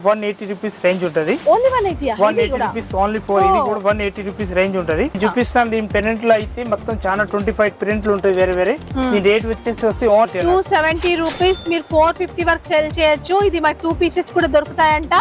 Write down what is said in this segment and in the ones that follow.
180 rupees range ఉంటది. Only 180 rupees only four. ఇది కూడా 180 రూపీస్ రేంజ్ ఉంటది. చూపిస్తాను దీని పెరెంట్ లో అయితే మొత్తం చాలా 25 ప్రింట్లు ఉంటాయి వేరే వేరే. దీని రేట్ వచ్చేసి 270 రూపీస్. మీరు 450 వరకు సెల్ చేయొచ్చు. ఇది మనకి 2 పీసెస్ కూడా దొరుకుతాయంట.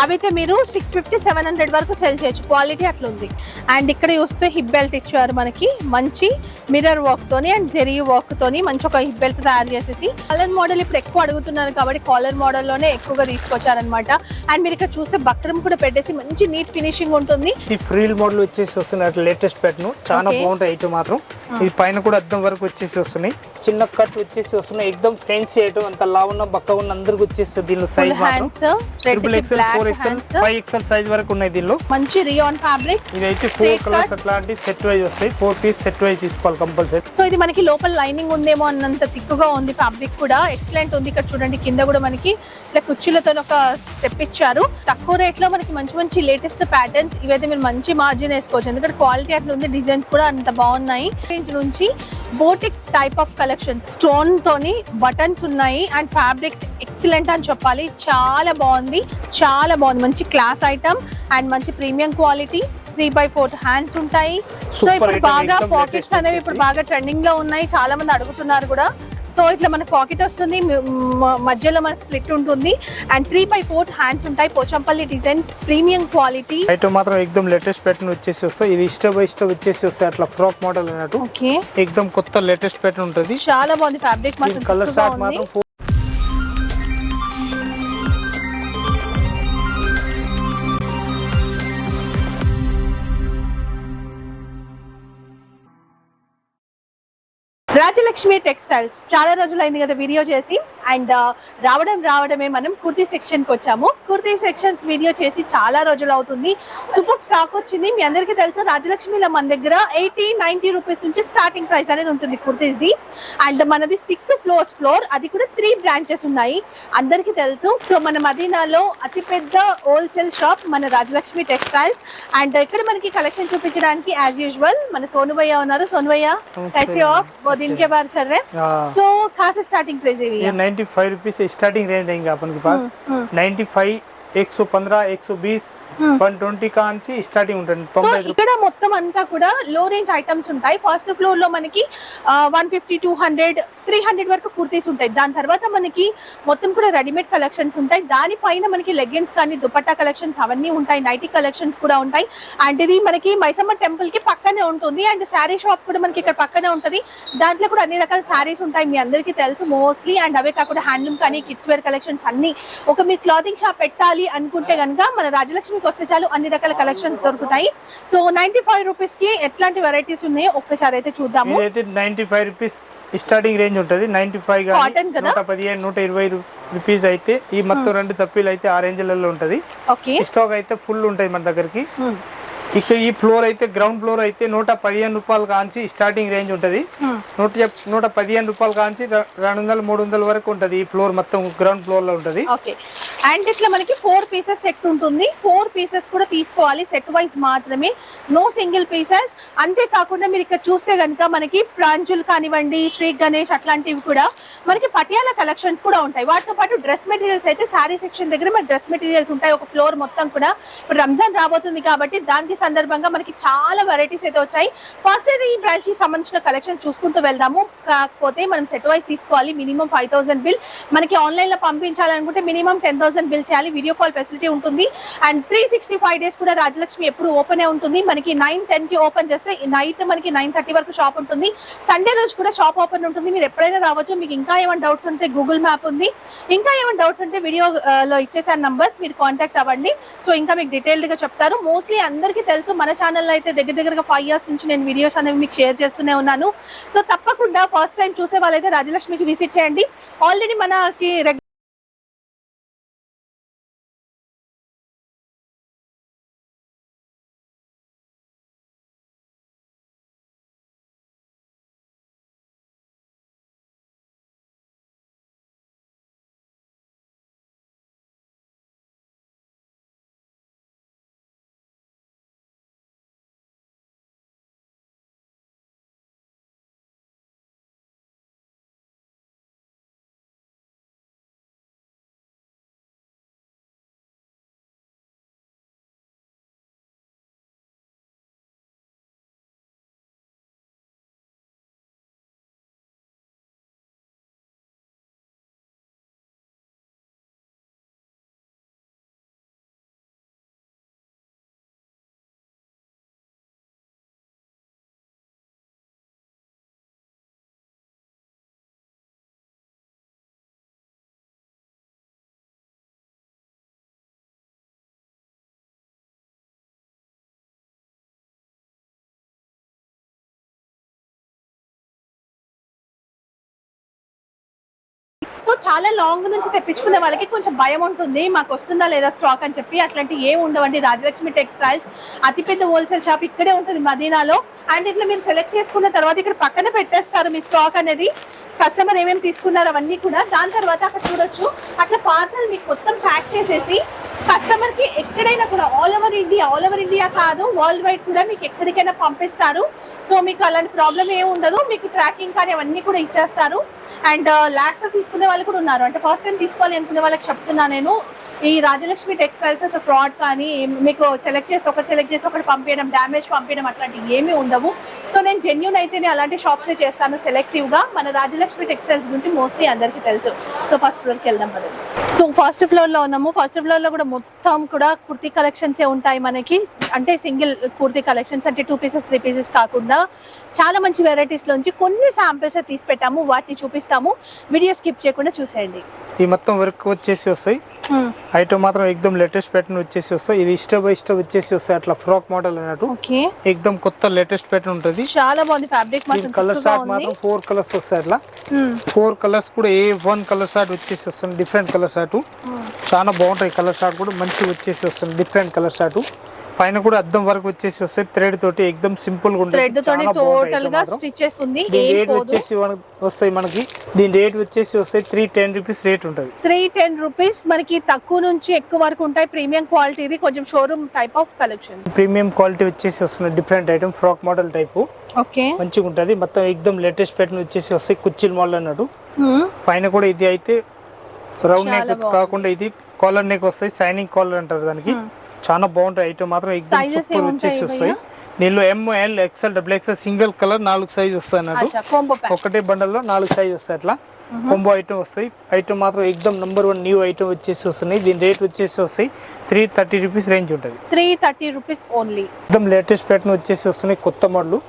అవైతే మీరు 650 700 వరకు సెల్ చేయొచ్చు. క్వాలిటీ అట్లా ఉంది. అండ్ ఇక్కడ చూస్తే హిప్ బెల్ట్ ఇచ్చారు మనకి, మంచి మిర్రర్ వర్క్ తోని అండ్ జెరీ వర్క్ తోని మంచి ఒక హిప్ బెల్ట్ తయారు చేసేసి. కాలర్ మోడల్ ఇప్పుడు ఎక్కువ అడుగుతున్నారు కాబట్టి కాలర్ మోడల్ లోనే ఎక్కువగా తీసుకొచ్చారనమాట. అండ్ మీరు ఇక్కడ చూస్తే బక్రం కూడా పెట్టేసి మంచి నీట్ ఫినిషింగ్ ఉంటుంది. ఈ ఫ్రీల్ మోడల్ వచ్చేసి వస్తున్నాయి లేటెస్ట్ ప్యాటర్న్, చాలా బాగుంటాయి ఐటమ్ మాత్రం. ఇది పైన కూడా అద్దం వరకు వచ్చేసి వస్తున్నాయి. చిన్న కట్ వచ్చేసి వస్తున్నాయి. ఎక్దమ్ ఫ్యాన్సీ ఐటమ్. అంత లావు ఉన్న బక్క ఉన్న అందరికి వచ్చేసి దీనిలో సైజ్ మాత్రం XXL 4XL 5XL సైజ్ వరకు ఉన్నాయి. దీనిలో మంచి రియాన్ ఫ్యాబ్రిక్. ఇదైతే 4 కలర్స్ అట్లాంటి సెట్ వైజ్ వస్తాయి. 4 పీస్ సెట్ వైజ్ తీసుకోవాలి కంపల్సరీ. సో ఇది మనకి లోపల లైనింగ్ ఉందేమో అన్నంత థిక్గా ఉంది. ఫ్యాబ్రిక్ కూడా ఎక్సలెంట్ ఉంది. ఇక్కడ చూడండి కింద కూడా మనకి ఇట్లా కుర్చీలతో ఒక స్టెప్ ఇచ్చారు. తక్కువ రేట్ లో మనకి మంచి మంచి లేటెస్ట్ ప్యాటర్న్స్. ఇవైతే మీరు మంచి మార్జిన్ వేసుకోవచ్చు, ఎందుకంటే క్వాలిటీ అట్లా ఉంది. డిజైన్స్ కూడా అంత బాగున్నాయి. రేంజ్ నుంచి boutique type of collection, stone తోని బటన్స్ ఉన్నాయి. అండ్ ఫ్యాబ్రిక్ ఎక్సలెంట్ అని చెప్పాలి. చాలా బాగుంది, చాలా బాగుంది. మంచి క్లాస్ ఐటమ్ అండ్ మంచి ప్రీమియం క్వాలిటీ. 3/4 హ్యాండ్స్ ఉంటాయి. సో ఇప్పుడు బాగా పాకెట్స్ అనేవి ఇప్పుడు బాగా ట్రెండింగ్ లో ఉన్నాయి. చాలా మంది అడుగుతున్నారు కూడా. సో ఇట్లా మనకు పాకెట్ వస్తుంది, మధ్యలో మనకు స్లిట్ ఉంటుంది. అండ్ 3/4 హ్యాండ్స్ ఉంటాయి. Pochampally design, premium quality item మాత్రం ఎక్దమ్ లేటెస్ట్ ప్యాటర్న్ వచ్చేసి వస్తాయి. ఇది ఇష్ట బై ఇష్ట వచ్చేసి వస్తాయి. అట్లా ఫ్రాక్ మోడల్ అన్నట్టు. ఓకే, ఎక్దమ్ కొత్త లేటెస్ట్ ప్యాటర్న్ ఉంటుంది. చాలా బాగుంది. ఫ్యాబ్రిక్ మాత్రం కలర్ షార్ట్ మాత్రం రాజలక్ష్మి టెక్స్టైల్స్. చాలా రోజులైంది కదా వీడియో చేసి. అండ్ రావడమే మనం కుర్తీ సెక్షన్ కి వచ్చాము. కుర్తీ సెక్షన్స్ వీడియో చేసి చాలా రోజులు అవుతుంది. సూపర్ స్టాక్ వచ్చింది. మీ అందరికీ తెలుసు రాజలక్ష్మిలో మన దగ్గర 80-90 రూపీస్ నుంచి స్టార్టింగ్ ప్రైస్ అనేది ఉంటుంది కుర్తీస్ ది. అండ్ మనది 6 ఫ్లోర్, అది కూడా 3 బ్రాంచెస్ ఉన్నాయి. అందరికీ తెలుసు. సో మన మదీనాలో అతిపెద్ద హోల్సేల్ షాప్ మన రాజలక్ష్మి టెక్స్టైల్స్. అండ్ ఇక్కడ మనకి కలెక్షన్ చూపించడానికి యాజ్ యూజువల్ మన సోను భయ్య ఉన్నారు. సోను భయ్య कैसे हो आप? वो दिन के बाद कर रहे हैं. So कहाँ से स्टार्टिंग प्राइस है? ये 95 रुपीज से स्टार्टिंग रेंज देंगे अपन के पास. 95, 115, 120, 120 का నుంచి స్టార్టింగ్ ఉంటుంది. సో ఇక్కడ మొత్తం అంతా కూడా లో రేంజ్ ఐటమ్స్ ఉంటాయి. ఫస్ట్ ఫ్లోర్ లో మనకి 150, 200, 300 వరకు కుర్తీస్ ఉంటాయి. దాని తర్వాత మనకి మొత్తం కూడా రెడీమేడ్ కలెక్షన్స్ ఉంటాయి. దానిపైన మనకి లెగ్గిన్స్ కానీ దుపట్టా కలెక్షన్స్ అవన్నీ ఉంటాయి. నైటీ కలెక్షన్స్ కూడా ఉంటాయి. అండ్ ఇది మనకి మైసమ్మ టెంపుల్ కి పక్కనే ఉంటుంది. అండ్ శారీ షాప్ కూడా మనకి ఇక్కడ పక్కనే ఉంటుంది. దాంట్లో కూడా అన్ని రకాల శారీస్ ఉంటాయి, మీ అందరికీ తెలుసు మోస్ట్లీ. అండ్ అవే కాకుండా హ్యాండ్లూమ్ కానీ కిడ్స్ వేర్ కలెక్షన్స్ అన్ని. ఒక మీ క్లాతింగ్ షాప్ పెట్టాలి అనుకుంటే కనుక మన రాజలక్ష్మికి వస్తే చాలు, అన్ని రకాల కలెక్షన్స్ దొరుకుతాయి. సో 95 రూపీస్ కి ఎట్లాంటి వెరైటీస్ ఉన్నాయో ఒక్కసారి అయితే చూద్దాము. 95 రూపీస్ స్టార్టింగ్ రేంజ్ ఉంటుంది. 95 కాటన్ కదా, 115, 120 రూపీస్ అయితే ఈ మొత్తం 2 తప్పీలు అయితే ఆ రేంజ్లలో ఉంటది. స్టాక్ అయితే ఫుల్ ఉంటది మన దగ్గరికి. ఇక ఈ ఫ్లోర్ అయితే గ్రౌండ్ ఫ్లోర్ అయితే 115 రూపాయలు కాంచి స్టార్టింగ్ రేంజ్ ఉంటది. 115 రూపాయలు కాంచి 200, 300 వరకు ఉంటది. ఈ ఫ్లోర్ మొత్తం గ్రౌండ్ ఫ్లోర్ లో ఉంటది. అండ్ ఇట్లా మనకి 4 పీసెస్ సెట్ ఉంటుంది. 4 పీసెస్ కూడా తీసుకోవాలి, సెట్ వైజ్ మాత్రమే, నో సింగిల్ పీసెస్. అంతేకాకుండా మీరు ఇక్కడ చూస్తే కనుక మనకి ప్రాంజుల్ కానివ్వండి, శ్రీ గణేష్ అట్లాంటివి కూడా మనకి పటియాలా కలెక్షన్స్ కూడా ఉంటాయి. వాటితో పాటు డ్రెస్ మెటీరియల్స్ అయితే శారీ సెక్షన్ దగ్గర మన డ్రెస్ మెటీరియల్స్ ఉంటాయి. ఒక ఫ్లోర్ మొత్తం కూడా. ఇప్పుడు రంజాన్ రాబోతుంది కాబట్టి దానికి సందర్భంగా మనకి చాలా వెరైటీస్ అయితే వచ్చాయి. ఫస్ట్ అయితే ఈ బ్రాంచ్ కి సంబంధించిన కలెక్షన్ చూసుకుంటూ వెళ్దాము. కాకపోతే మనం సెట్ వైజ్ తీసుకోవాలి. Minimum 5000 bill. మనకి ఆన్లైన్ లో పంపించాలనుకుంటే మినిమం 10,000 బిల్ చేయాలి. వీడియో కాల్ ఫెసిలిటీ ఉంటుంది. అండ్ 365 డేస్ కూడా రాజలక్ష్మి ఎప్పుడు ఓపెన్ ఉంటుంది. మనకి 9-10 కి ఓపెన్ చేస్తే నైట్ మనకి 9:30 వరకు షాప్ ఉంటుంది. సండే రోజు కూడా షాప్ ఓపెన్ ఉంటుంది. మీరు ఎప్పుడైనా రావచ్చు. మీకు ఇంకా ఏమైనా డౌట్స్ ఉంటే గూగుల్ మ్యాప్ ఉంది. ఇంకా ఏమైనా డౌట్స్ ఉంటే వీడియోలో ఇచ్చేసాను నంబర్స్, మీరు కాంటాక్ట్ అవ్వండి. సో ఇంకా మీకు డీటెయిల్డ్ గా చెప్తారు. మోస్ట్లీ అందరికీ తెలుసు మన ఛానల్ అయితే దగ్గరగా 5 years నుంచి నేను వీడియోస్ అనేవి మీకు షేర్ చేస్తూనే ఉన్నాను. సో తప్పకుండా ఫస్ట్ టైం చూసే వాళ్ళైతే రాజలక్ష్మికి విజిట్ చేయండి. ఆల్రెడీ మనకి సో చాలా లాంగ్ నుంచి తెప్పించుకునే వాళ్ళకి కొంచెం భయం ఉంటుంది, మాకు వస్తుందా లేదా స్టాక్ అని చెప్పి. అట్లాంటి ఏం ఉండవండి. రాజలక్ష్మి టెక్స్టైల్స్ అతిపెద్ద హోల్సేల్ షాప్ ఇక్కడే ఉంటుంది మదీనాలో. అండ్ ఇట్లా మీరు సెలెక్ట్ చేసుకున్న తర్వాత ఇక్కడ పక్కన పెట్టేస్తారు మీ స్టాక్ అనేది, కస్టమర్ ఏమేమి తీసుకున్నారు అవన్నీ కూడా. దాని తర్వాత అక్కడ చూడొచ్చు అట్లా పార్సల్ మీకు మొత్తం ప్యాక్ చేసేసి కస్టమర్ కి ఎక్కడైనా కూడా ఆల్ ఓవర్ ఇండియా కాదు, వరల్డ్ వైడ్ కూడా మీకు ఎక్కడికైనా పంపిస్తారు. సో మీకు అలాంటి ప్రాబ్లం ఏమి ఉండదు, మీకు ట్రాకింగ్ కానీ అవన్నీ కూడా ఇచ్చేస్తారు. అండ్ లాక్స్ తీసుకునే వాళ్ళు కూడా ఉన్నారు, అంటే ఫస్ట్ టైం తీసుకోవాలి అనుకునే వాళ్ళకి చెప్తున్నా నేను, ఈ రాజలక్ష్మి టెక్స్టైల్స్ అసలు ఫ్రాడ్ కానీ మీకు సెలెక్ట్ చేసి ఒకటి పంపించడం, డ్యామేజ్ పంపించడం అట్లాంటివి ఏమీ ఉండవు. సో నేను జెన్యూన్ అయితేనే అలాంటి షాప్సే చేస్తాను సెలెక్టివ్ గా. మన రాజలక్ష్మి టెక్స్టైల్స్ గురించి మోస్ట్లీ అందరికీ తెలుసు. సో ఫస్ట్ ఫ్లోర్కి వెళ్దాం పదండి. సో ఫస్ట్ ఫ్లోర్ లో ఉన్నాము. ఫస్ట్ ఫ్లోర్ లో కూడా మొత్తం కూడా కుర్తీ కలెక్షన్స్ ఉంటాయి మనకి, అంటే సింగిల్ కుర్తీ కలెక్షన్స్, అంటే 2 పీసెస్ 3 పీసెస్ కాకుండా చాలా మంచి వెరైటీస్ లోంచి కొన్ని శాంపిల్స్ తీసి పెట్టాము, వాటిని చూపిస్తాము. వీడియో స్కిప్ చేయకుండా చూసేయండి. ఈ మొత్తం వర్క్ వచ్చేసి వస్తాయి, ఐటమ్ మాత్రం ఎక్దమ్ లేటెస్ట్ ప్యాటర్న్ వచ్చేసి వస్తాయి. ఇది ఇష్ట బై ఇష్ట వచ్చేసి వస్తాయి, అట్లా ఫ్రాక్ మోడల్ అన్నట్టు. ఎక్దమ్ కొత్త లేటెస్ట్ ప్యాటర్న్ ఉంటుంది, చాలా బాగుంది. ఫ్యాబ్రిక్ మాత్రం కలర్ షార్ట్ మాత్రం 4 కలర్స్ వస్తాయి. అట్లా 4 కలర్స్ కూడా ఏ 1 కలర్ షార్ట్ వచ్చేసి వస్తుంది, డిఫరెంట్ కలర్ షార్ట్. చాలా బాగుంటాయి కలర్ షార్ట్ కూడా, మంచిగా వచ్చేసి వస్తుంది డిఫరెంట్ కలర్ షార్ట్. పైన కూడా అద్దం వరకు వచ్చేసి వస్తాయి, థ్రెడ్ తోటి ఎక్దమ్ సింపుల్ గా ఉంటుంది. టోటల్ గా స్టిచెస్ ఉంది. రేట్ వచ్చేసి వస్తాయి మనకి, దీని రేట్ వచ్చేసి వస్తాయి 310 రూపీస్ రేట్ ఉంటుంది. 310 రూపీస్ మనకి తక్కువ నుంచి ఎక్కువ వరకు ఉంటాయి. ప్రీమియం క్వాలిటీ, ఇది కొంచెం showroom type of collection. Premium quality వచ్చేసి వస్తుంది, different item, frock model type. Okay, మంచిగా ఉంటది. మొత్తం ఎక్దమ్ లేటెస్ట్ ప్యాటర్న్ వచ్చేసి వస్తాయి, కుచ్చిల్ మోడల్ అన్నట్టు. పైన కూడా ఇది అయితే రౌండ్ నెక్ కాకుండా ఇది కాలర్ నెక్ వస్తాయి, షైనింగ్ కాలర్ అంటారు దానికి. చాలా బాగుంటాయి ఐటమ్ మాత్రం, ఎక్దమ్ సూపర్ వచ్చేసి వస్తాయి. దీనిలో ML XL XXL single colour 4 size వస్తాయి అన్నట్టు, ఒకటే బండల్ లో 4 సైజ్ వస్తాయి. అట్లా కొంబో ఐటమ్ వస్తాయి. ఐటమ్ మాత్రం ఎక్దమ్ నంబర్ 1 న్యూ ఐటమ్ వచ్చేసి వస్తున్నాయి. దీని రేట్ వచ్చేసి వస్తాయి 330 రూపీస్ రేంజ్ ఉంటుంది. 330 రూపీస్ ఓన్లీ. ఎక్దమ్ లేటెస్ట్ ప్యాటర్న్ వచ్చేసి వస్తున్నాయి, కొత్త మోడల్.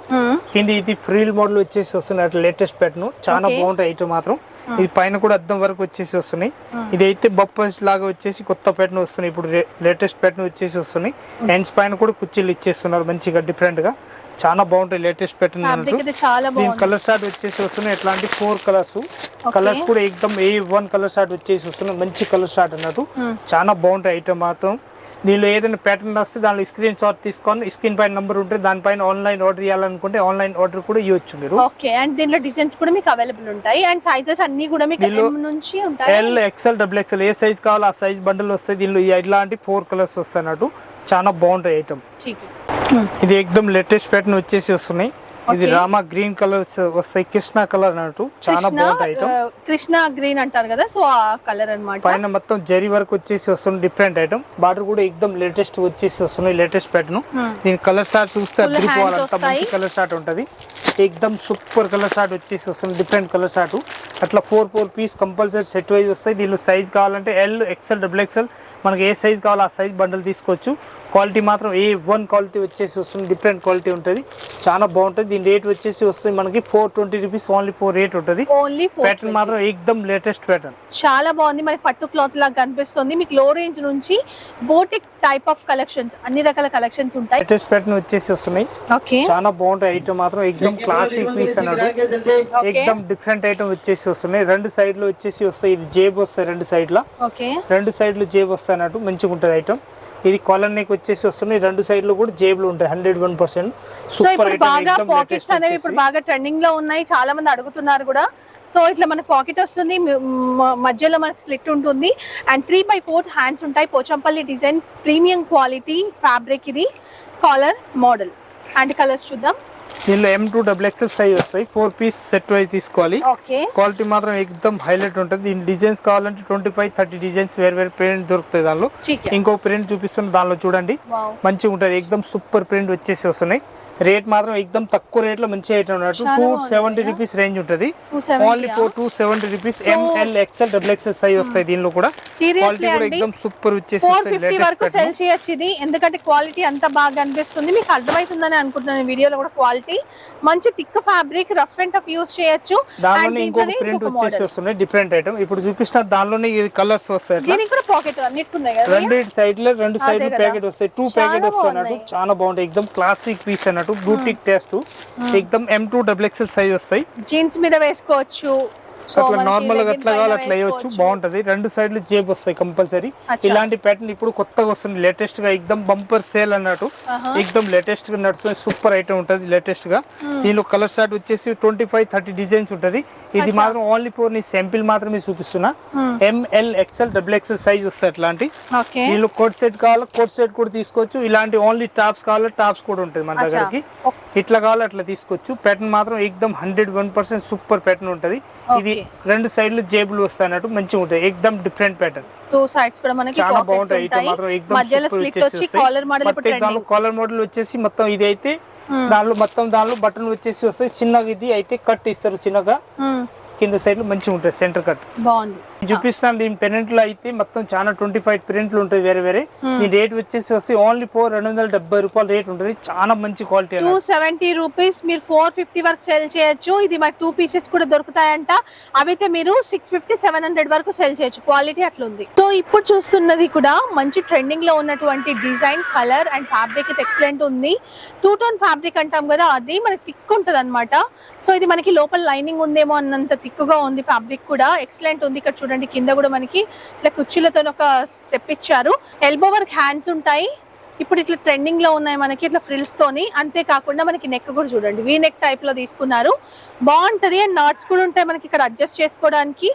కింద ఇది ఫ్రీల్ మోడల్ వచ్చేసి వస్తున్నాయి, అట్లా లేటెస్ట్ ప్యాటర్న్. చాలా బాగుంటాయి ఐటమ్ మాత్రం. ఇది పైన కూడా అద్దం వరకు వచ్చేసి వస్తున్నాయి. ఇది అయితే బప్పస్ లాగా వచ్చేసి కొత్త ప్యాటర్న్ వస్తున్నాయి, ఇప్పుడు లేటెస్ట్ ప్యాటర్న్ వచ్చేసి వస్తున్నాయి. హ్యాండ్స్ పైన కూడా కుర్చీలు ఇచ్చేస్తున్నారు మంచిగా డిఫరెంట్ గా, చాలా బాగుంటాయి లేటెస్ట్ ప్యాటర్న్ అన్నట్టు. దీని కలర్ షార్ట్ వచ్చేసి వస్తున్నాయి, ఎట్లాంటి 4 కలర్స్. కలర్స్ కూడా ఎక్దమ్ ఏ 1 కలర్ షార్ట్ వచ్చేసి వస్తున్నాయి, మంచి కలర్ షార్ట్ అన్నట్టు. చాలా బాగుంటాయి ఐటమ్ మాత్రం. దీనిలో ఏదైనా ప్యాటర్న్ వస్తే దానిలో స్క్రీన్ షాట్ తీసుకొని స్క్రీన్ పైన నంబర్ ఉంటుంది, దానిపైన ఆన్లైన్ ఆర్డర్ చేయాలనుకుంటే ఆన్లైన్ ఆర్డర్ కూడా ఇవ్వచ్చు మీరు. ఓకే, అండ్ దీనిలో డిజైన్స్ కూడా మీకు అవైలబుల్ ఉంటాయి, అండ్ సైజెస్ అన్ని కూడా మీకు M నుంచి ఉంటాయి. L XL XXL ఏ సైజ్ కావాలో ఆ సైజ్ బండిల్ వస్తాయి. దీనిలో ఇలాంటి 4 కలర్స్ వస్తాయి అన్నట్టు, చాలా బాగుంటాయి ఐటమ్. ఇది ఎక్దమ్ లేటెస్ట్ ప్యాటర్న్ వచ్చేసి వస్తున్నాయి. ఇది రామా గ్రీన్ కలర్ వస్తాయి, కృష్ణ కలర్ అన్నట్టు, చాలా బాగుంటాయి ఐటమ్. కృష్ణ గ్రీన్ అంటారు కదా, సో ఆ కలర్ అన్నమాట. పైన మొత్తం జరీ వర్క్ వచ్చేసి వస్తుంది, డిఫరెంట్ ఐటమ్. బార్డర్ కూడా ఎక్దమ్ లేటెస్ట్ వచ్చేసి వస్తున్నాయి, లేటెస్ట్ ప్యాటర్న్. దీని కలర్ షార్ట్ చూస్తే అదిరిపోవాలంత మంచి కలర్ షార్ట్ ఉంటది. ఎక్దమ్ సూపర్ కలర్ షార్ట్ వచ్చేసి వస్తుంది, డిఫరెంట్ కలర్ షార్ట్. అట్లా 4 పీస్ కంపల్సరీ సెట్ వైజ్ వస్తాయి. దీనిలో సైజ్ కావాలంటే L XL XXL మనకి ఏ సైజ్ కావాలో ఆ సైజ్ బండల్ తీసుకోవచ్చు. క్వాలిటీ మాత్రం ఏ 1 క్వాలిటీ వచ్చేసి వస్తుంది, డిఫరెంట్ క్వాలిటీ ఉంటుంది, చాలా బాగుంటుంది. దీని రేట్ వచ్చేసి వస్తుంది మనకి 420 రూపీస్ ఓన్లీ 4 రేట్ ఉంటుంది. ప్యాటర్న్ మాత్రం ఎక్దమ్ లేటెస్ట్ ప్యాటర్న్, చాలా బాగుంది. మనకి పట్టు క్లాత్ లాగా కనిపిస్తుంది. మీకు లో రేంజ్ నుంచి బోటిక్ టైప్ ఆఫ్ కలెక్షన్స్, అన్ని రకాల కలెక్షన్స్ ఉంటాయి. లేటెస్ట్ ప్యాటర్న్ వచ్చేసి వస్తున్నాయి, చాలా బాగుంటాయి ఐటమ్ మాత్రం. ఎక్దమ్ క్లాసిక్ పీస్ అన్నట్టు, ఎక్దమ్ డిఫరెంట్ ఐటమ్ వచ్చేసి వస్తున్నాయి. 2 సైడ్ లో వచ్చేసి వస్తాయి, ఇది జేబ్ వస్తాయి 2 సైడ్ లో, 2 సైడ్ లో జేబ్ వస్తాయి అన్నట్టు, మంచిగా ఉంటుంది ఐటమ్. ఇది కాలర్ నెక్ వచ్చేసి వస్తున్నాయి, 2 సైడ్ లో కూడా జేబులు ఉంటాయి, 101% సూపర్ ఐటమ్. బాగా పాకెట్స్ అనేవి ఇప్పుడు బాగా ట్రెండింగ్ లో ఉన్నాయి, చాలా మంది అడుగుతున్నారు కూడా. సో ఇట్లా మనకు పాకెట్ వస్తుంది, మధ్యలో మనకి స్లిట్ ఉంటుంది, అండ్ 3/4 హ్యాండ్స్ ఉంటాయి. Pochampally design, premium quality fabric, ఇది కాలర్ మోడల్. అండ్ కలర్స్ చూద్దాం. దీనిలో M2 XXL సైజ్ వస్తాయి, 4 పీస్ సెట్ వైజ్ తీసుకోవాలి. క్వాలిటీ మాత్రం ఎక్దమ్ హైలైట్ ఉంటుంది. దీని డిజైన్స్ కావాలంటే 25-30 డిజైన్స్ వేరే ప్రింట్ దొరుకుతాయి. దానిలో ఇంకో ప్రింట్ చూపిస్తున్న దానిలో చూడండి, మంచిగా ఉంటుంది, ఎక్దమ్ సూపర్ ప్రింట్ వచ్చేసి వస్తున్నాయి. రేట్ మాత్రం ఎక్దమ్ తక్కువ రేట్ లో మంచి ఐటమ్ ఉన్నట్టు, 270 రూపీస్ రేంజ్ ఉంటుంది, only 270 rupees. ML XL XXL size వస్తాయి. దీనిలో కూడా క్వాలిటీ కూడా ఎక్దమ్ సూపర్ వచ్చేసి వరకు సెల్ చేయొచ్చు ఇది, ఎందుకంటే క్వాలిటీ అంత బాగా అనిపిస్తుంది. మీకు అర్థమవుతుందని అనుకుంటున్నాను వీడియోలో కూడా. క్వాలిటీ మంచి thick fabric, rough and tough use చేయొచ్చు. దానిలోనే ఇంకొక ప్రింట్ వచ్చేసి వస్తున్నాయి, డిఫరెంట్ ఐటమ్. ఇప్పుడు చూపిస్తున్న దానిలోనే కలర్స్ వస్తాయి, దీనికి కూడా పాకెట్ అన్నిటికున్నాయి కదా, 2 సైడ్ లో 2 సైడ్ ప్యాకెట్ వస్తాయి, 2 ప్యాకెట్ వస్తాయి అన్నట్టు, చాలా బాగుంటాయి. ఎక్దమ్ క్లాసిక్ పీస్ అన్నట్టు, బ్యూటిక్ టేస్ట్. ఎక్దమ్ M2 XXL సైజ్ వస్తాయి, జీన్స్ మీద వేసుకోవచ్చు, అట్లా నార్మల్ గా అట్లా కావాలి అట్లా వేయొచ్చు, బాగుంటది. రెండు సైడ్లు జేబ్ వస్తాయి కంపల్సరీ. ఇలాంటి ప్యాటర్న్ ఇప్పుడు కొత్తగా వస్తుంది లేటెస్ట్ గా, ఎక్దమ్ బంపర్ సేల్ అన్నట్టు, ఎక్దమ్ లేటెస్ట్ గా నడుస్తుంది. సూపర్ ఐటమ్ ఉంటది లేటెస్ట్ గా. దీనిలో కలర్ షార్ట్ వచ్చేసి 25-30 డిజైన్స్ ఉంటది. ఇది మాత్రం ఓన్లీ ఫోర్ నీ శాంపిల్ మాత్రమే చూపిస్తున్నా. ML XL XXL సైజ్ వస్తాయి అట్లాంటి. దీనిలో కోట్ సెట్ కావాలా కోట్ సెట్ కూడా తీసుకోవచ్చు. ఇలాంటి ఓన్లీ టాప్స్ కావాలా టాప్స్ కూడా ఉంటుంది మన దగ్గరికి. ఇట్లా కావాలా అట్లా తీసుకోవచ్చు. ప్యాటర్న్ మాత్రం ఎక్దమ్ 101% సూపర్ ప్యాటర్న్ ఉంటది. ఇది రెండు సైడ్లు జేబులు వస్తాయి అన్నట్టు మంచిగా ఉంటాయి. ఎక్దమ్ డిఫరెంట్ ప్యాటర్న్. టూ సైడ్స్ కూడా మనకి చాలా బాగుంటాయి. ఇట్లా మాత్రం ఎక్దమ్ కాలర్ మోడల్ వచ్చేసి మొత్తం ఇది అయితే దానిలో బటన్ వచ్చేసి వస్తాయి. చిన్నగా ఇది అయితే కట్ ఇస్తారు చిన్నగా, కింద సైడ్ లో మంచిగా ఉంటుంది సెంటర్ కట్. బాగుంది. చూపిస్తాను. దీని పెరెంట్ లో అయితే మొత్తం చాలా 25 ప్రింట్లు ఉంటాయి వేరే వేరే. దీని రేట్ వచ్చేసి వస్తే ఓన్లీ 270 రూపాయలు రేట్ ఉంటుంది. చాలా మంచి క్వాలిటీ. 270 రూపీస్ మీరు 450 వరకు సెల్ చేయొచ్చు. ఇది మరి 2 పీసెస్ కూడా దొరుకుతాయంట. అవైతే మీరు 650-700 వరకు సెల్ చేయొచ్చు. క్వాలిటీ అట్లా ఉంది. సో ఇప్పుడు చూస్తున్నది కూడా మంచి ట్రెండింగ్ లో ఉన్నటువంటి design, colour and fabric excellent ఉంది. 2 టోన్ ఫ్యాబ్రిక్ అంటాం కదా, అది మనకి థిక్ ఉంటది అనమాట. సో ఇది మనకి లోపల లైనింగ్ ఉందేమో అన్నంత థిక్గా ఉంది. ఫ్యాబ్రిక్ కూడా ఎక్సలెంట్ ఉంది. ఇక్కడ చూడండి కింద కూడా మనకి ఇట్లా కుర్చీలతో ఒక స్టెప్ ఇచ్చారు. ఎల్బో వర్క్ హ్యాండ్స్ ఉంటాయి. ఇప్పుడు ఇట్లా ట్రెండింగ్ లో ఉన్నాయి మనకి ఇట్లా ఫ్రిల్స్ తోని. అంతేకాకుండా మనకి నెక్ కూడా చూడండి వీ నెక్ టైప్ లో తీసుకున్నారు. బాగుంటది. అండ్ నాట్స్ కూడా ఉంటాయి మనకి ఇక్కడ అడ్జస్ట్ చేసుకోవడానికి.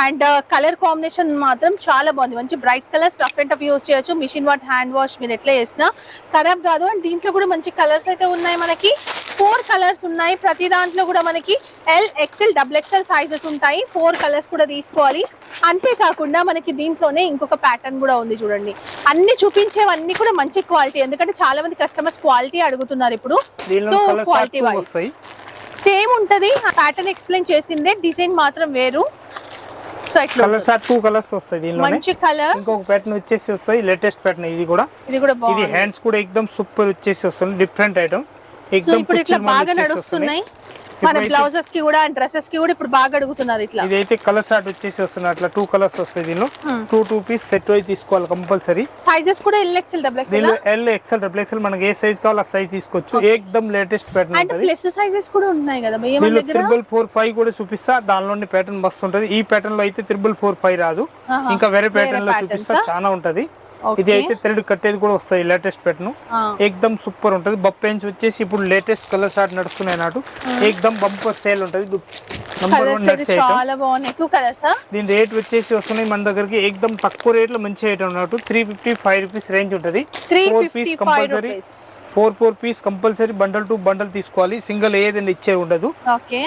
అండ్ కలర్ కాంబినేషన్ మాత్రం చాలా బాగుంది. మంచి bright colours, rough and tough use చేయొచ్చు. మిషన్ వాట్ హ్యాండ్ వాష్ మీరు ఎట్లా చేసినా ఖరాబ్ కాదు. అండ్ దీంట్లో కూడా మంచి కలర్స్ అయితే ఉన్నాయి. మనకి 4 కలర్స్ ఉన్నాయి. ప్రతి దాంట్లో కూడా మనకి L, XL, XXL సైజెస్ ఉంటాయి. 4 కలర్స్ కూడా తీసుకోవాలి. అంతేకాకుండా మనకి దీంట్లోనే ఇంకొక ప్యాటర్న్ కూడా ఉంది చూడండి. అన్ని చూపించేవన్నీ కూడా మంచి క్వాలిటీ, ఎందుకంటే చాలా మంది కస్టమర్స్ క్వాలిటీ అడుగుతున్నారు ఇప్పుడు. సో క్వాలిటీ వైస్ సేమ్ ఉంటది. ప్యాటర్న్ ఎక్స్ప్లెయిన్ చేసిందే, డిజైన్ మాత్రం వేరు. సో కలర్స్ 2 కలర్స్ వస్తాయి దీనిలో. మంచి కలర్. ఇంకొక ప్యాటర్న్ వచ్చేసి వస్తాయి లేటెస్ట్ ప్యాటర్న్. ఇది కూడా బాగుంది. ఇది హ్యాండ్స్ కూడా ఎక్దమ్ సూపర్ వచ్చేసి వస్తుంది. Different item. సో ఇప్పుడు ఇట్లా బాగా నడుస్తున్నాయి మన బ్లౌజెస్ కి కూడా, డ్రెస్సెస్ కి కూడా ఇప్పుడు బాగా అడుగుతున్నారు ఇట్లా. ఇదైతే కలర్ షార్ట్ వచ్చేసి వస్తుంది. అట్లా 2 కలర్స్ వస్తాయి దీనిలో. 2 పీస్ సెట్ అయి తీసుకోవాలి కంపల్సరీ. సైజెస్ కూడా L, XL, XXL. L, XL, XXL మనకి ఏ సైజ్ కావాలో ఆ సైజ్ తీసుకోవచ్చు. ఏకదమ్ లేటెస్ట్ ప్యాటర్న్ ఉంటది. ప్లస్ సైజెస్ కూడా ఉన్నాయి కదా భయ్యా మన దగ్గర. 445 కూడా చూపిస్తా. దానిలోని ప్యాటర్న్ మస్తు ఉంటది. ఈ ప్యాటర్న్ లో అయితే 445 రాదు. ఇంకా వేరే ప్యాటర్న్ లో చూపిస్తా, చాలా ఉంటది. ఇది అయితే థ్రెడ్ కట్టేది కూడా వస్తాయి లేటెస్ట్ ప్యాటర్న్. ఏకదమ్ సూపర్ ఉంటది. బప్పేన్స్ వచ్చేసి ఇప్పుడు లేటెస్ట్ కలర్ షార్ట్ నడుస్తున్నాయి అన్నట్టు. ఏకదమ్ బంపర్ సేల్ ఉంటది. నంబర్ 1 నడిచే ఐటమ్. చాలా బాగున్నాయి. 2 కలర్స్. దీని రేట్ వచ్చేసి వస్తున్నాయి మన దగ్గరికి ఏకదమ్ తక్కువ రేట్ లో మంచి ఐటమ్ అన్నట్టు. 355 రూపీస్ రేంజ్ ఉంటది. 4 piece compulsory. 4 piece compulsory bundle to bundle తీసుకోవాలి. సింగిల్ ఏదైనా ఇచ్చే ఉండదు.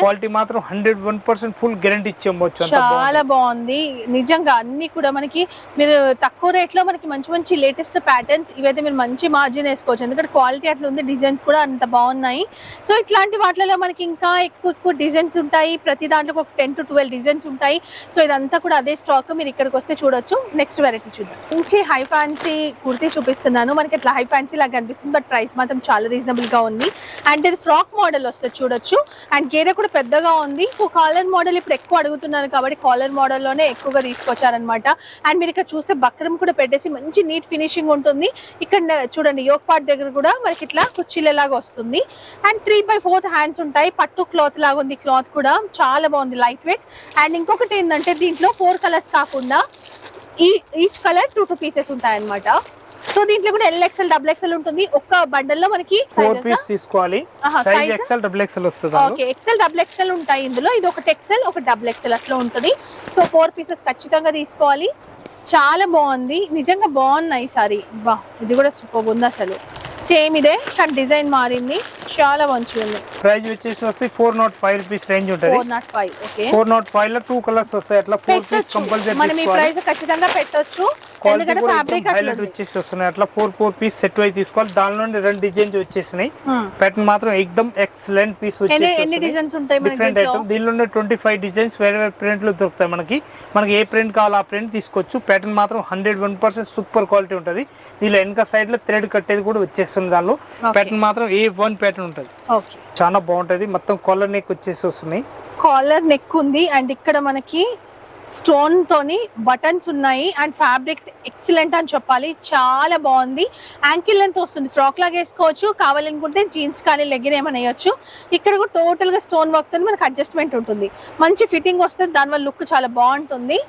క్వాలిటీ మాత్రం 101% ఫుల్ గ్యారెంటీ ఇచ్చేయచ్చు. చాలా బాగుంది నిజంగా. అన్ని కూడా మనకి మీరు తక్కువ రేట్ లో మనకి మంచి మంచి లేటెస్ట్ ప్యాటర్న్స్. ఇవైతే మీరు మంచి మార్జిన్ వేసుకోవచ్చు, ఎందుకంటే క్వాలిటీ అట్లా ఉంది. డిజైన్స్ కూడా అంత బాగున్నాయి. సో ఇట్లాంటి వాటిలో మనకి ఇంకా ఎక్కువ డిజైన్స్ ఉంటాయి. ప్రతి దాంట్లో ఒక 10 to 12 డిజైన్స్ ఉంటాయి. సో ఇదంతా కూడా అదే స్టాక్. మీరు ఇక్కడికి వస్తే చూడొచ్చు. నెక్స్ట్ వెరైటీ చూద్దాం. మంచి హై ఫ్యాన్సీ కుర్తీ చూపిస్తున్నాను. మనకి ఇట్లా హై ఫ్యాన్సీ లాగా కనిపిస్తుంది, బట్ ప్రైస్ మాత్రం చాలా రీజనబుల్ గా ఉంది. అండ్ ఇది ఫ్రాక్ మోడల్ వస్తుంది చూడొచ్చు. అండ్ గేర కూడా పెద్దగా ఉంది. సో కాలర్ మోడల్ ఇప్పుడు ఎక్కువ అడుగుతున్నారు కాబట్టి కాలర్ మోడల్ లోనే ఎక్కువగా తీసుకొచ్చారనమాట. అండ్ మీరు ఇక్కడ చూస్తే బక్రం కూడా పెట్టేసి మంచి నీట్ ఫినిషింగ్ ఉంటుంది. ఇక్కడ చూడండి యోక్ పార్ట్ దగ్గర కూడా మనకి ఇట్లా కుర్చీలలాగా వస్తుంది. అండ్ 3/4 హ్యాండ్స్ ఉంటాయి. పట్టు క్లాత్ లాగా ఉంది. క్లాత్ కూడా చాలా బాగుంది, లైట్ వెయిట్. అండ్ ఇంకొకటి ఏంటంటే దీంట్లో 4 కలర్స్ కాకుండా ఈచ్ కలర్ 2 పీసెస్ ఉంటాయి అనమాట. సో దీంట్లో కూడా L, XL, XXL ఉంటుంది. ఒక్క బండల్ లో మనకి 4 పీస్ తీసుకోవాలి. సైజ్ XL, XXL వస్తుంది. ఓకే, XL, XXL ఉంటాయి ఇందులో. ఇది ఒకటి XL, ఒక XXL అట్లా ఉంటుంది. సో 4 పీసెస్ ఖచ్చితంగా తీసుకోవాలి. చాలా బాగుంది నిజంగా, బాగున్నాయి సారీ. బా ఇది కూడా సూపర్ ఉంది అసలు. సేమ్ ఇదే కానీ డిజైన్ మారింది. చాలా మంచిగా ఉంది. ప్రైస్ వచ్చేసి వస్తే 405 రూపీస్ రేంజ్ ఉంటుంది. 405. ఓకే, 405 లో 2 కలర్స్ వస్తాయి. అట్లా 4 పీస్ కంపల్సరీ మనం ఈ ప్రైస్ ఖచ్చితంగా పెట్టొచ్చు, ఎందుకంటే ఫ్యాబ్రిక్ హైలైట్ వచ్చేసి వస్తున్నాయి. అట్లా 4 పీస్ సెట్ అయి తీసుకోవాలి. దానిలో 2 డిజైన్స్ వచ్చేసినాయి. ప్యాటర్న్ మాత్రం ఎక్దమ్ ఎక్సలెంట్ పీస్ వచ్చేసి. ఎన్ని డిజైన్స్ ఉంటాయి మనకి? Different item. దీనిలో 25 డిజైన్స్ వేరే వేరే ప్రింట్ లో దొరుకుతాయి మనకి. మనకి ఏ ప్రింట్ కావాలో ఆ ప్రింట్ తీసుకోవచ్చు. ప్యాటర్న్ మాత్రం 101% సూపర్ క్వాలిటీ ఉంటుంది. దీనిలో వెనక సైడ్ లో థ్రెడ్ కట్టేది కూడా వచ్చేస్తుంది. దానిలో ప్యాటర్న్ మాత్రం A1 ప్యాటర్న్ ఉంటుంది. చాలా బాగుంటది. మొత్తం కాలర్ నెక్ వచ్చేసి వస్తున్నాయి. కాలర్ నెక్ ఉంది. అండ్ ఇక్కడ మనకి స్టోన్ తోని బటన్స్ ఉన్నాయి అండ్ ఫ్యాబ్రిక్ ఎక్సలెంట్ అని చెప్పాలి, చాలా బాగుంది. యాంకిల్ లెంత్ వస్తుంది, ఫ్రాక్ లాగా వేసుకోవచ్చు, కావాలనుకుంటే జీన్స్ కానీ లెగ్గిన్ ఏమైనా వేయచ్చు. ఇక్కడ కూడా టోటల్ గా స్టోన్ వర్క్ తో మనకి అడ్జస్ట్మెంట్ ఉంటుంది, మంచి ఫిట్టింగ్ వస్తుంది, దానివల్ల లుక్ చాలా బాగుంటుంది.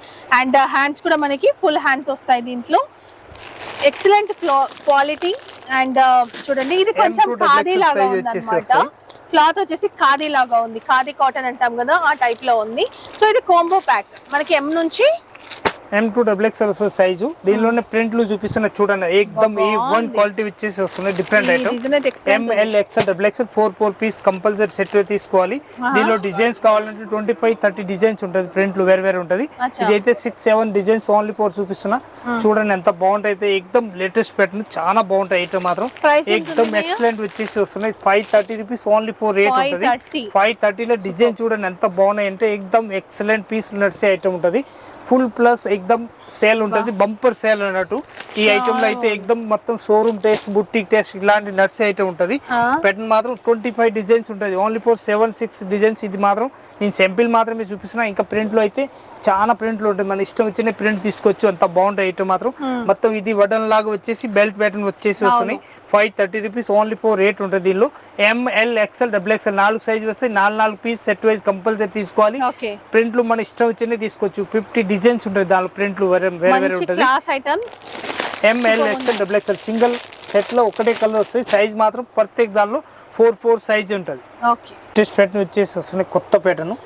అండ్ హ్యాండ్స్ కూడా మనకి ఫుల్ హ్యాండ్స్ వస్తాయి దీంట్లో, ఎక్సలెంట్ క్వాలిటీ. అండ్ చూడండి ఇది కొంచెం ఖాదీ లాగా ఉంది అనమాట, క్లాత్ వచ్చేసి ఖాదీ లాగా ఉంది, ఖాదీ కాటన్ అంటాం కదా ఆ టైప్ లో ఉంది. సో ఇది కాంబో ప్యాక్ మనకి M నుంచి M2XXL సైజు. దీనిలోనే ప్రింట్లు చూపిస్తున్నా చూడండి, ఏకదమ్ A1 క్వాలిటీ వచ్చేసి వస్తుంది, different item. ML XL XXL 4 piece compulsory set తీసుకోవాలి. దీనిలో డిజైన్స్ కావాలంటే 25-30 డిజైన్స్ ఉంటుంది, ప్రింట్లు వేరే వేరే ఉంటది. ఇదైతే 6-7 డిజైన్స్ ఓన్లీ 4 చూపిస్తున్నా చూడండి, ఎంత బాగుంటాయి. ఏకదమ్ లేటెస్ట్ ప్యాటర్న్, చాలా బాగుంటాయి ఐటమ్ మాత్రం, ఏకదమ్ ఎక్సలెంట్ వచ్చేసి వస్తున్నాయి. 530 రూపీస్ ఓన్లీ 4 రేట్ ఉంటుంది. 530 లో డిజైన్ చూడండి ఎంత బాగున్నాయి అంటే, ఏకదమ్ ఎక్సలెంట్ పీస్ నడిచే ఐటమ్ ఉంటది. ఫుల్ ప్లస్ ఎక్దమ్ సేల్ ఉంటుంది, బంపర్ సేల్ అన్నట్టు. ఈ ఐటమ్ లో అయితే ఎక్దమ్ మొత్తం షోరూమ్ టేస్ట్, బుట్టిక్ టేస్ట్ ఇలాంటి నర్సీ ఐటమ్ ఉంటుంది. ప్యాటర్న్ మాత్రం 25 డిజైన్స్ ఉంటుంది, ఓన్లీ 7-6 డిజైన్స్. ఇది మాత్రం నేను సింపుల్ మాత్రమే చూపిస్తున్నా, ఇంకా ప్రింట్ లో అయితే చాలా ప్రింట్లు ఉంటాయి, మన ఇష్టం వచ్చిన ప్రింట్ తీసుకోవచ్చు, అంత బాగుంటాయి ఐటమ్ మాత్రం. మొత్తం ఇది వడన్ లాగా వచ్చేసి బెల్ట్ ప్యాటర్న్ వచ్చేసి వస్తున్నాయి. 530 రూపీస్ ఓన్లీ 4 రేట్ ఉంటుంది. దీనిలో ML XL XXL 4 సైజ్ వస్తాయి, 4 పీస్ సెట్ వైజ్ కంపల్సరీ తీసుకోవాలి. ప్రింట్లు మన ఇష్టం వచ్చినవి తీసుకోవచ్చు, 50 డిజైన్స్ ఉంటాయి దానిలో, ప్రింట్లు వేరే వేరే ఉంటుంది. ML XL XXL single set లో ఒకటే కలర్ వస్తాయి, సైజ్ మాత్రం ప్రత్యేక దానిలో 4 సైజ్ ఉంటుంది. టెస్ట్ ప్యాటర్న్ వచ్చేసి వస్తున్నాయి, కొత్త ప్యాటర్న్,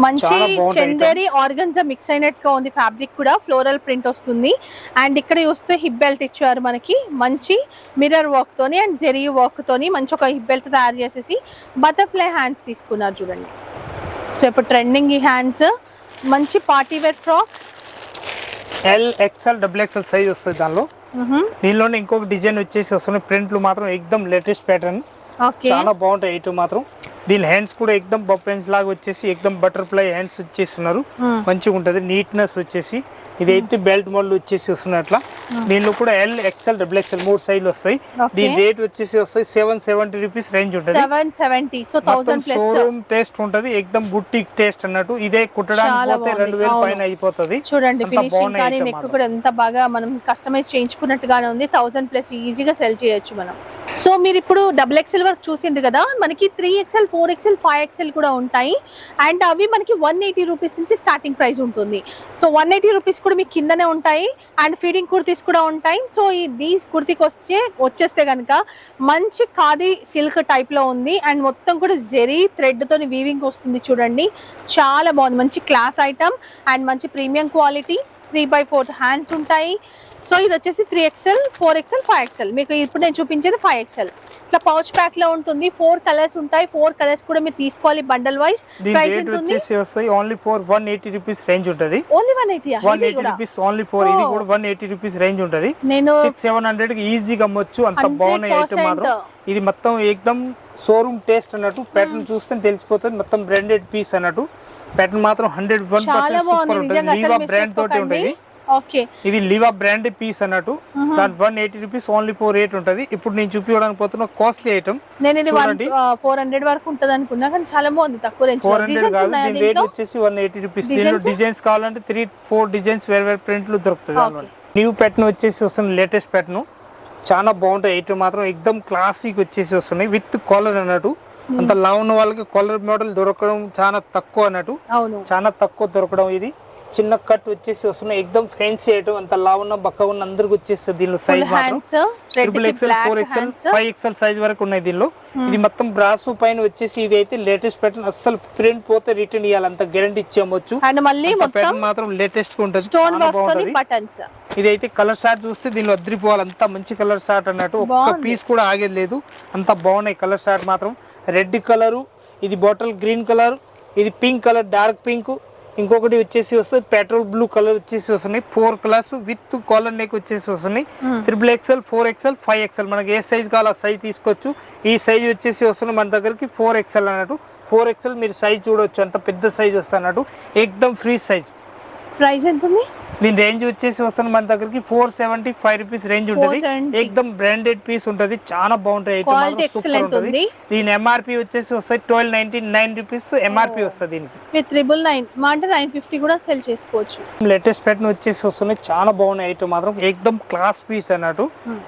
మంచి చందేరి ఆర్గన్జా మిక్స్ అయినట్టుగా ఉంది, ఫ్యాబ్రిక్ కూడా ఫ్లోరల్ ప్రింట్ వస్తుంది. అండ్ ఇక్కడ చూస్తే హిప్ బెల్ట్ ఇచ్చారు మనకి, మంచి మిర్రర్ వర్క్ తోని అండ్ జెరీ వర్క్ తోని మంచి ఒక హిప్ బెల్ట్ తయారు చేసేసి బటర్ఫ్లై హ్యాండ్స్ తీసుకున్నారు చూడండి. సో ఇప్పుడు ట్రెండింగ్ ఈ హ్యాండ్స్, మంచి party wear frock. LXL XXL size వస్తుంది దానిలో. దీనిలోనే ఇంకొక డిజైన్ వచ్చేసి వస్తున్నాయి, ప్రింట్లు మాత్రం ఎక్దమ్ లేటెస్ట్ ప్యాటర్న్, చాలా బాగుంటాయి ఐటమ్ మాత్రం. దీని హ్యాండ్స్ కూడా ఎక్దమ్ బఫెన్స్ లాగా వచ్చేసి ఎక్దమ్ బటర్ఫ్లై హ్యాండ్స్ వచ్చేస్తున్నారు, మంచిగా ఉంటది, నీట్నెస్ వచ్చేసి. ఇదైతే బెల్ట్ మోడల్ వచ్చేసి వస్తున్నాయి అట్లా. దీనిలో కూడా LXL XXL 3 సైజులు వస్తాయి. దీని రేట్ వచ్చేసి వస్తాయి 770 రూపీస్ రేంజ్ ఉంటుంది. 770, సో 1000 ప్లస్ షోరూమ్ టేస్ట్ ఉంటది, ఎక్దమ్ బుట్టిక్ టేస్ట్ అన్నట్టు. ఇదే కుట్టడానికి పోతే 2000 పైన అయిపోతది. చూడండి ఫినిషింగ్ కానీ నెక్ కూడా ఎంత బాగా మనం కస్టమైజ్ చేయించుకున్నట్టుగానే ఉంది. 1000 ప్లస్ ఈజీగా సెల్ చేయొచ్చు మనం. సో మీరు ఇప్పుడు XXL వరకు చూసిండ్రు కదా, మనకి 3XL 4XL 5XL కూడా ఉంటాయి. అండ్ అవి మనకి 180 రూపీస్ నుంచి స్టార్టింగ్ ప్రైస్ ఉంటుంది. సో 180 రూపీస్ కూడా మీకు కిందనే ఉంటాయి. అండ్ ఫీడింగ్ కుర్తీస్ కూడా ఉంటాయి. సో ఈ కుర్తీకి వచ్చేస్తే కనుక మంచి ఖాదీ సిల్క్ టైప్ లో ఉంది. అండ్ మొత్తం కూడా జెరీ థ్రెడ్ తోని వీవింగ్ వస్తుంది చూడండి, చాలా బాగుంది, మంచి క్లాస్ ఐటమ్ అండ్ మంచి ప్రీమియం క్వాలిటీ. 3/4 హ్యాండ్స్ ఉంటాయి. సో ఇది వచ్చేసి 3XL 4XL 5XL, మీకు ఇప్పుడు నేను చూపించేది 5XL. ఇట్లా పౌచ్ ప్యాక్ లో ఉంటుంది, 4 కలర్స్ ఉంటాయి. 4 కలర్స్ కూడా మీరు తీసుకోవాలి బండల్ వైస్. ప్రైస్ ఎంత ఉంది? ఓన్లీ 180 రూపీస్ రేంజ్ ఉంటుంది. Only 180 rupees only 4. ఇది కూడా 180 రూపీస్ రేంజ్ ఉంటుంది. నేను 600-700 కి ఈజీగా అమ్మొచ్చు, అంత బాగున్నాయి ఐటమ్ మాత్రం. ఇది మొత్తం ఏకదమ్ షోరూమ్ టేస్ట్ అన్నట్టు, ప్యాటర్న్ చూస్తే తెలిసిపోతుంది, మొత్తం బ్రాండెడ్ పీస్ అన్నట్టు. ప్యాటర్న్ మాత్రం 101% సూపర్ ఉంటుంది, లీవా బ్రాండ్ తోటి ఉంటుంది. ఇది లివా బ్రాండ్ పీస్ అన్నట్టు. దాని 180 రూపీస్ ఓన్లీ 4 రేట్ ఉంటది. ఇప్పుడు నేను చూపించడానికి పోతున్నా కాస్ట్లీ ఐటమ్. నేను ఇది 400 వరకు ఉంటది అనుకున్నా, కానీ చాలా బాగుంది, తక్కువ రేంజ్. 400 కాదు, దీని రేట్ వచ్చేసి 180 రూపీస్. దీనిలో డిజైన్స్ కావాలంటే 3-4 డిజైన్స్ వేరే వేరే ప్రింట్లు దొరుకుతుంది. న్యూ ప్యాటర్న్ వచ్చేసి వస్తుంది, లేటెస్ట్ ప్యాటర్న్, చాలా బాగుంటాయి ఐటమ్ మాత్రం. ఎక్దమ్ క్లాసిక్ వచ్చేసి వస్తున్నాయి విత్ కాలర్ అన్నట్టు. అంత లావు ఉన్న వాళ్ళకి కాలర్ మోడల్ దొరకడం చాలా తక్కువ అన్నట్టు, చాలా తక్కువ దొరకడం. ఇది చిన్న కట్ వచ్చేసి వస్తున్నాయి, ఎక్దమ్ ఫ్యాన్సీ ఐటమ్. అంత లావు ఉన్న బక్క ఉన్న అందరికి వచ్చేస్తుంది. దీనిలో సైజ్ మాత్రం XXL 4XL 5XL సైజ్ వరకు ఉన్నాయి దీనిలో. ఇది మొత్తం బ్రాసు పైన వచ్చేసి ఇది అయితే లేటెస్ట్ ప్యాటర్న్, అస్సలు ప్రింట్ పోతే రిటర్న్ ఇవ్వాలి, అంత గ్యారంటీ ఇచ్చేయచ్చు. మాత్రం లేటెస్ట్ గా ఉంటుంది, చాలా బాగుంటది. ఇది అయితే కలర్ షార్ట్ చూస్తే దీనిలో అద్రిపోవాలి, అంత మంచి కలర్ షార్ట్ అన్నట్టు, ఒక్క పీస్ కూడా ఆగేది లేదు, అంత బాగున్నాయి కలర్ షార్ట్ మాత్రం. రెడ్ కలర్, ఇది బాటిల్ గ్రీన్ కలర్, ఇది పింక్ కలర్ డార్క్ పింక్, ఇంకొకటి వచ్చేసి వస్తుంది పెట్రోల్ బ్లూ కలర్ వచ్చేసి వస్తున్నాయి. 4 కలర్స్ విత్ కాలర్ నెక్ వచ్చేసి వస్తున్నాయి. XXL 4XL 5XL మనకి ఏ సైజ్ కావాలో ఆ సైజ్ తీసుకోవచ్చు. ఈ సైజ్ వచ్చేసి వస్తున్నాయి మన దగ్గరికి 4XL అన్నట్టు. 4XL మీరు సైజ్ చూడవచ్చు, అంత పెద్ద సైజ్ వస్తుంది అన్నట్టు, ఎక్దమ్ ఫ్రీ సైజ్. ప్రైస్ ఎంత ఉంది? దీని రేంజ్ వచ్చేసి వస్తుంది మన దగ్గరికి 475 రూపీస్ రేంజ్ ఉంటుంది. 470. ఎక్దమ్ బ్రాండెడ్ పీస్ ఉంటుంది, చాలా బాగుంటాయి. Quality excellent ఉంది. దీని ఎంఆర్పి వచ్చేసి వస్తాయి 1299 రూపీస్ ఎంఆర్పి వస్తుంది దీనికి. మీరు 999 మా అంటే 950 కూడా సెల్ చేసుకోవచ్చు. లేటెస్ట్ ప్యాటర్న్ వచ్చేసి వస్తున్నాయి, చాలా బాగున్నాయి ఐటమ్ మాత్రం ఎక్దమ్ క్లాస్ పీస్ అన్నట్టు.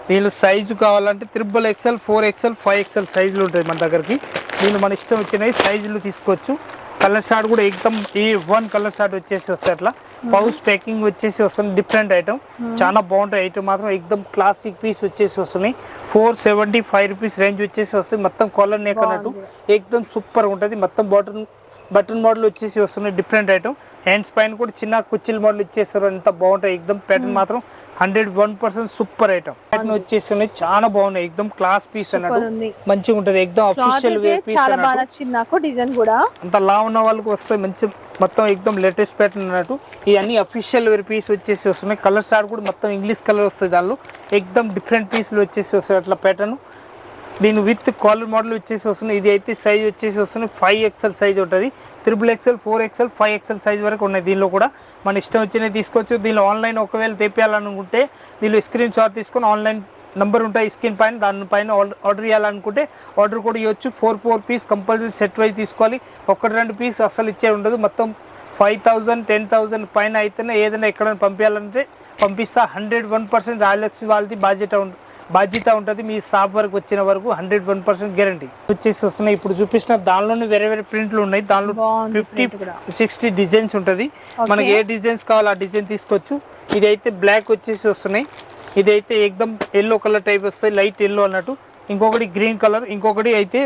దీనిలో సైజు కావాలంటే XXL 4XL 5XL సైజులు ఉంటాయి మన దగ్గరికి. దీనిలో మన ఇష్టం వచ్చినవి సైజులు తీసుకోవచ్చు. కలర్ షార్ట్ కూడా ఎక్దమ్ ఈ వన్ కలర్ షార్ట్ వచ్చేసి వస్తాయి. అట్లా పౌచ్ ప్యాకింగ్ వచ్చేసి వస్తుంది, డిఫరెంట్ ఐటమ్, చాలా బాగుంటాయి ఐటమ్ మాత్రం. ఎక్దమ్ క్లాసిక్ పీస్ వచ్చేసి వస్తున్నాయి. 475 రూపీస్ రేంజ్ వచ్చేసి వస్తుంది. మొత్తం కాలర్ నెక్ అన్నట్టు ఎక్దమ్ సూపర్ ఉంటుంది. మొత్తం బటన్ మోడల్ వచ్చేసి వస్తున్నాయి, డిఫరెంట్ ఐటమ్. హ్యాండ్స్ పైన కూడా చిన్న కుచ్చిల్ మోడల్ ఇచ్చేస్తారు, అంత బాగుంటాయి. ఎక్దమ్ ప్యాటర్న్ మాత్రం 101% సూపర్ ఐటమ్. ప్యాటర్న్ వచ్చేసి చాలా బాగున్నాయి, ఎక్దమ్ క్లాస్ పీస్ అన్నట్టు, మంచిగా ఉంటది. ఎక్దమ్ అఫీషియల్ వేర్ పీస్ అన్నట్టు. అంత లా ఉన్న వాళ్ళకి వస్తాయి మంచి, మొత్తం ఎక్దమ్ లేటెస్ట్ ప్యాటర్న్ అన్నట్టు. ఇవన్నీ అఫీషియల్ వేర్ పీస్ వచ్చేసి వస్తున్నాయి. కలర్ షార్ట్ కూడా మొత్తం ఇంగ్లీష్ కలర్ వస్తుంది దానిలో. ఎక్దమ్ డిఫరెంట్ పీస్లు వచ్చేసి వస్తాయి అట్లా ప్యాటర్న్. దీని విత్ కాలర్ మోడల్ వచ్చేసి వస్తుంది. ఇది అయితే సైజ్ వచ్చేసి వస్తుంది 5XL సైజ్ ఉంటుంది. XXL 4XL 5XL సైజ్ వరకు ఉన్నాయి. దీనిలో కూడా మన ఇష్టం వచ్చినవి తీసుకోవచ్చు. దీనిలో ఆన్లైన్ ఒకవేళ తెప్పియాలనుకుంటే దీనిలో స్క్రీన్ షాట్ తీసుకొని ఆన్లైన్ నంబర్ ఉంటాయి స్క్రీన్ పైన, దానిపైన ఆర్డర్ చేయాలనుకుంటే ఆర్డర్ కూడా ఇవ్వచ్చు. 4 పీస్ కంపల్సరీ సెట్ వైజ్ తీసుకోవాలి. 1-2 పీస్ అసలు ఇచ్చే ఉండదు. మొత్తం 5000 10,000 పైన అయితేనే ఏదైనా ఎక్కడైనా పంపించాలంటే పంపిస్తా. 101% రాయలక్ష్మి వాళ్ళది బాధ్యత ఉంటుంది. మీ షాప్ వరకు వచ్చిన వరకు 101% గ్యారంటీ వచ్చేసి వస్తున్నాయి. ఇప్పుడు చూపించిన దానిలోనే వేరే వేరే ప్రింట్లు ఉన్నాయి. దానిలో 50-60 డిజైన్స్ ఉంటుంది. మనకి ఏ డిజైన్స్ కావాలో ఆ డిజైన్ తీసుకోవచ్చు. ఇదైతే బ్లాక్ వచ్చేసి వస్తున్నాయి. ఇదైతే ఎక్దమ్ ఎల్లో కలర్ టైప్ వస్తాయి, లైట్ ఎల్లో అన్నట్టు. ఇంకొకటి గ్రీన్ కలర్, ఇంకొకటి అయితే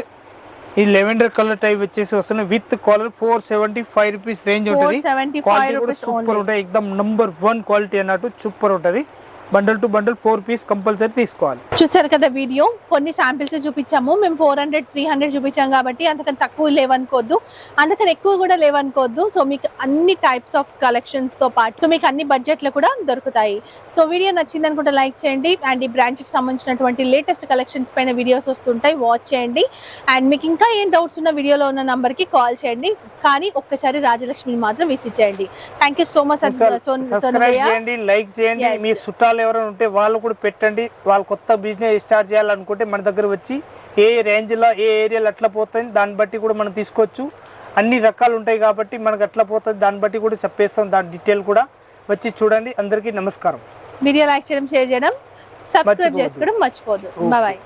ఈ లెవెండర్ కలర్ టైప్ వచ్చేసి వస్తున్నాయి. విత్ కాలర్ 475 రూపీస్ రేంజ్ ఉంటుంది. క్వాలిటీ కూడా సూపర్ ఉంటాయి, ఎక్దమ్ నంబర్ 1 క్వాలిటీ అన్నట్టు, సూపర్ ఉంటుంది. Bundle to bundle 4 piece compulsory తీసుకోవాలి. చూసారు కదా వీడియో, కొన్ని శాంపిల్స్ చూపించాము మేము. 400-300 చూపించాం కాబట్టి అంతకని తక్కువ లేవనుకోవద్దు, అంతకని ఎక్కువ కూడా లేవనుకోవద్దు. సో మీకు అన్ని టైప్స్ ఆఫ్ కలెక్షన్స్ తో పాటు సో మీకు అన్ని బడ్జెట్ లో కూడా దొరుకుతాయి. సో వీడియో నచ్చింది అనుకుంటే లైక్ చేయండి. అండ్ ఈ బ్రాంచ్ కి సంబంధించినటువంటి లేటెస్ట్ కలెక్షన్స్ పైన వీడియోస్ వస్తుంటాయి, వాచ్ చేయండి. అండ్ మీకు ఇంకా ఏం డౌట్స్ ఉన్న వీడియోలో ఉన్న నంబర్ కి కాల్ చేయండి. కానీ ఒక్కసారి రాజలక్ష్మిని మాత్రం విజిట్ చేయండి. Thank you so much. Subscribe చేయండి, లైక్ చేయండి. మీ చుట్టాలు ఎవరైనా ఉంటే వాళ్ళు కూడా పెట్టండి. వాళ్ళు కొత్త బిజినెస్ స్టార్ట్ చేయాలనుకుంటే మన దగ్గర వచ్చి ఏ రేంజ్లో ఏ ఏరియాలో అట్లా పోతుంది దాన్ని బట్టి కూడా మనం తీసుకోవచ్చు. అన్ని రకాలు ఉంటాయి కాబట్టి మనకు అట్లా పోతుంది, దాన్ని బట్టి కూడా చెప్పేస్తాం. దాని డీటెయిల్ కూడా వచ్చి చూడండి. అందరికీ నమస్కారం. వీడియో లైక్ చేయడం, షేర్ చేయడం, సబ్స్క్రైబ్ చేసుకోవడం మర్చిపోదు. బాయ్.